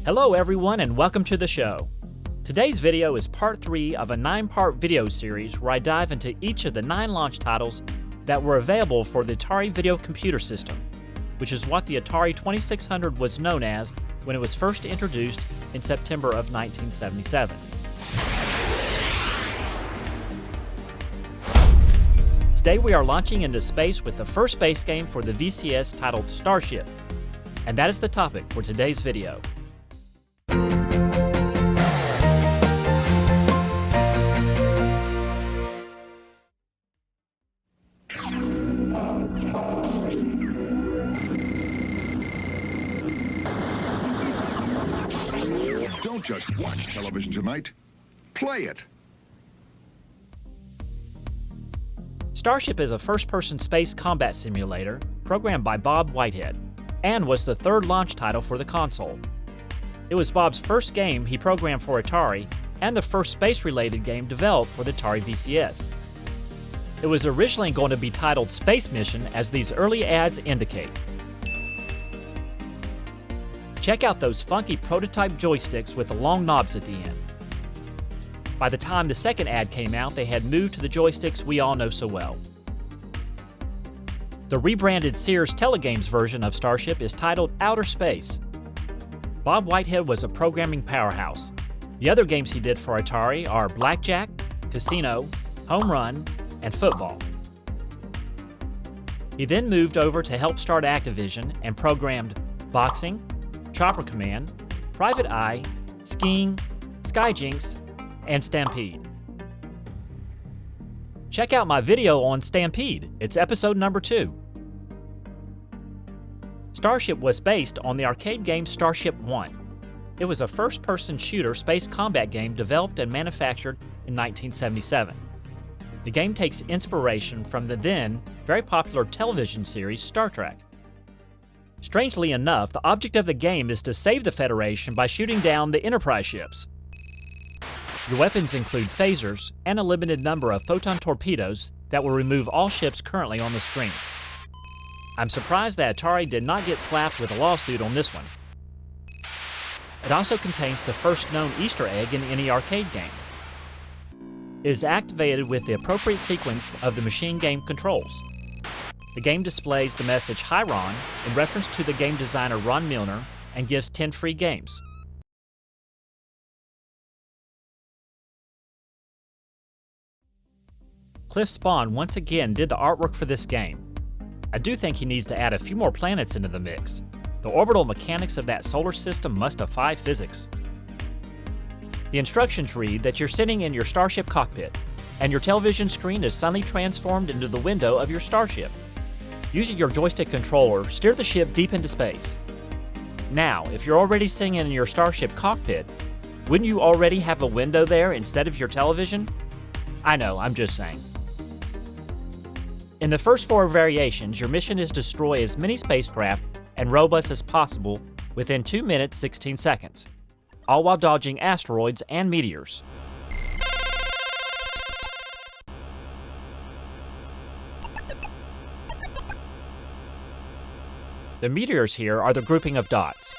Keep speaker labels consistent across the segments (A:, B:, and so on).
A: Hello everyone and welcome to the show. Today's video is part 3 of a 9-part video series where I dive into each of the 9 launch titles that were available for the Atari Video Computer System, which is what the Atari 2600 was known as when it was first introduced in September of 1977. Today we are launching into space with the first space game for the VCS titled Starship, and that is the topic for today's video.
B: Don't just watch television tonight. Play it.
A: Starship is a first-person space combat simulator programmed by Bob Whitehead and was the third launch title for the console. It was Bob's first game he programmed for Atari and the first space-related game developed for the Atari VCS. It was originally going to be titled Space Mission, as these early ads indicate. Check out those funky prototype joysticks with the long knobs at the end. By the time the second ad came out, they had moved to the joysticks we all know so well. The rebranded Sears Telegames version of Starship is titled Outer Space. Bob Whitehead was a programming powerhouse. The other games he did for Atari are Blackjack, Casino, Home Run, and Football. He then moved over to help start Activision and programmed Boxing, Chopper Command, Private Eye, Skiing, Skyjinx, and Stampede. Check out my video on Stampede. It's episode number 2. Starship was based on the arcade game Starship 1. It was a first-person shooter space combat game developed and manufactured in 1977. The game takes inspiration from the then very popular television series Star Trek. Strangely enough, the object of the game is to save the Federation by shooting down the Enterprise ships. Your weapons include phasers and a limited number of photon torpedoes that will remove all ships currently on the screen. I'm surprised that Atari did not get slapped with a lawsuit on this one. It also contains the first known Easter egg in any arcade game. It is activated with the appropriate sequence of the machine game controls. The game displays the message "Hi Ron" in reference to the game designer Ron Milner and gives 10 free games. Cliff Spawn once again did the artwork for this game. I do think he needs to add a few more planets into the mix. The orbital mechanics of that solar system must defy physics. The instructions read that you're sitting in your Starship cockpit, and your television screen is suddenly transformed into the window of your Starship. Using your joystick controller, steer the ship deep into space. Now, if you're already sitting in your Starship cockpit, wouldn't you already have a window there instead of your television? I know, I'm just saying. In the first 4 variations, your mission is to destroy as many spacecraft and robots as possible within 2 minutes 16 seconds, all while dodging asteroids and meteors. The meteors here are the grouping of dots.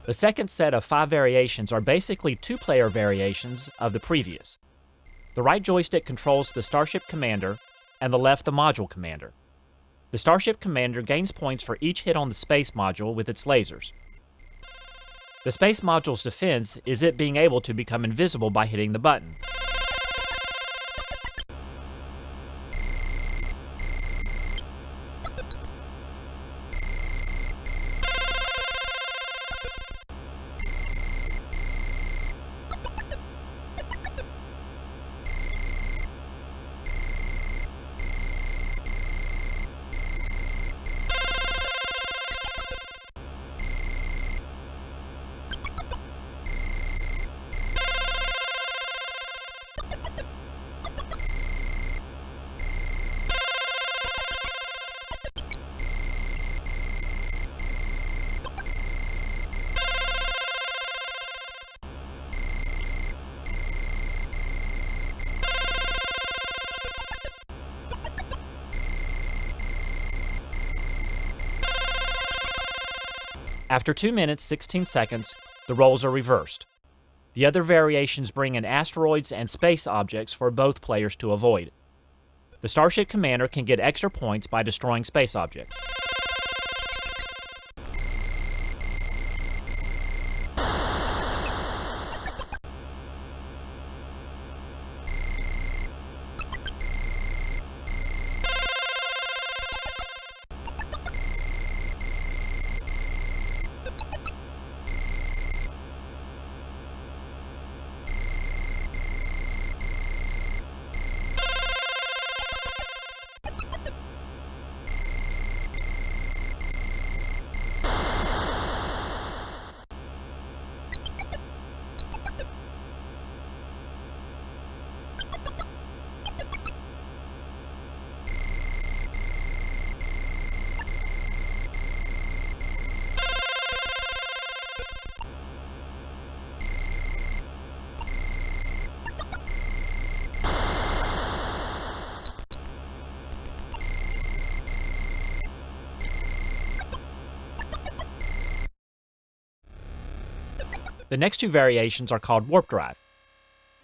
A: The second set of 5 variations are basically 2-player variations of the previous. The right joystick controls the Starship Commander, and the left the Module Commander. The Starship Commander gains points for each hit on the Space Module with its lasers. The Space Module's defense is it being able to become invisible by hitting the button. After 2 minutes, 16 seconds, the roles are reversed. The other variations bring in asteroids and space objects for both players to avoid. The Starship Commander can get extra points by destroying space objects. The next 2 variations are called Warp Drive.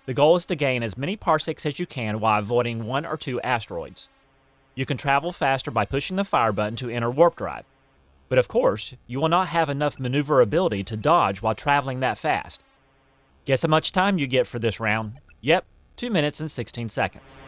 A: The goal is to gain as many parsecs as you can while avoiding 1 or 2 asteroids. You can travel faster by pushing the fire button to enter Warp Drive. But of course, you will not have enough maneuverability to dodge while traveling that fast. Guess how much time you get for this round? Yep, 2 minutes and 16 seconds.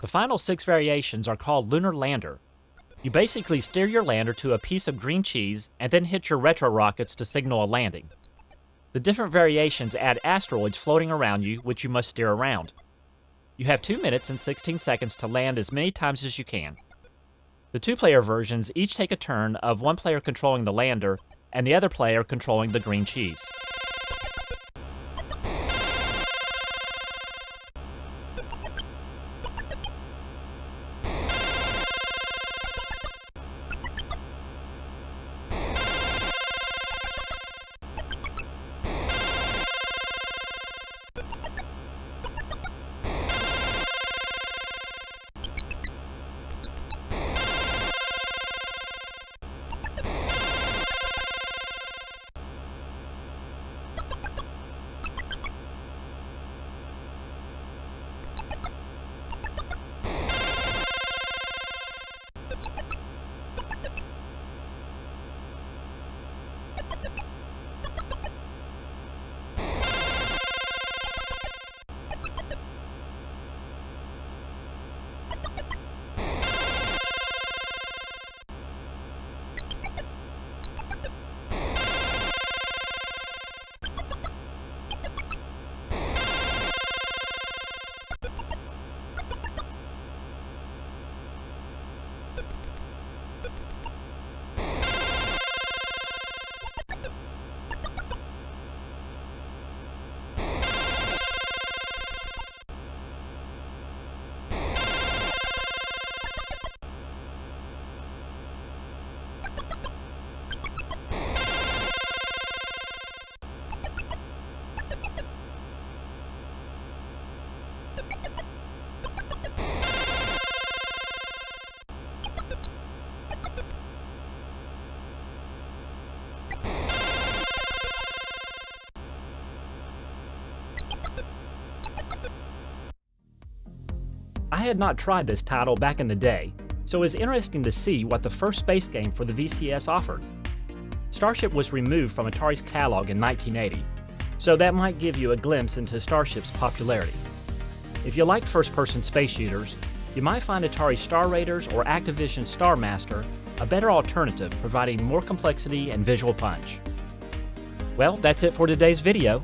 A: The final 6 variations are called Lunar Lander. You basically steer your lander to a piece of green cheese and then hit your retro rockets to signal a landing. The different variations add asteroids floating around you, which you must steer around. You have 2 minutes and 16 seconds to land as many times as you can. The 2-player versions each take a turn of one player controlling the lander and the other player controlling the green cheese. I had not tried this title back in the day, so it was interesting to see what the first space game for the VCS offered. Starship was removed from Atari's catalog in 1980, so that might give you a glimpse into Starship's popularity. If you like first-person space shooters, you might find Atari Star Raiders or Activision Star Master a better alternative, providing more complexity and visual punch. Well, that's it for today's video.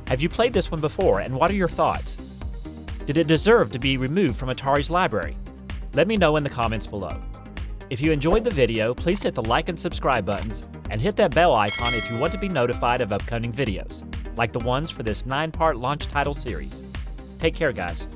A: Have you played this one before, and what are your thoughts? Did it deserve to be removed from Atari's library? Let me know in the comments below. If you enjoyed the video, please hit the like and subscribe buttons, and hit that bell icon if you want to be notified of upcoming videos, like the ones for this 9-part launch title series. Take care, guys.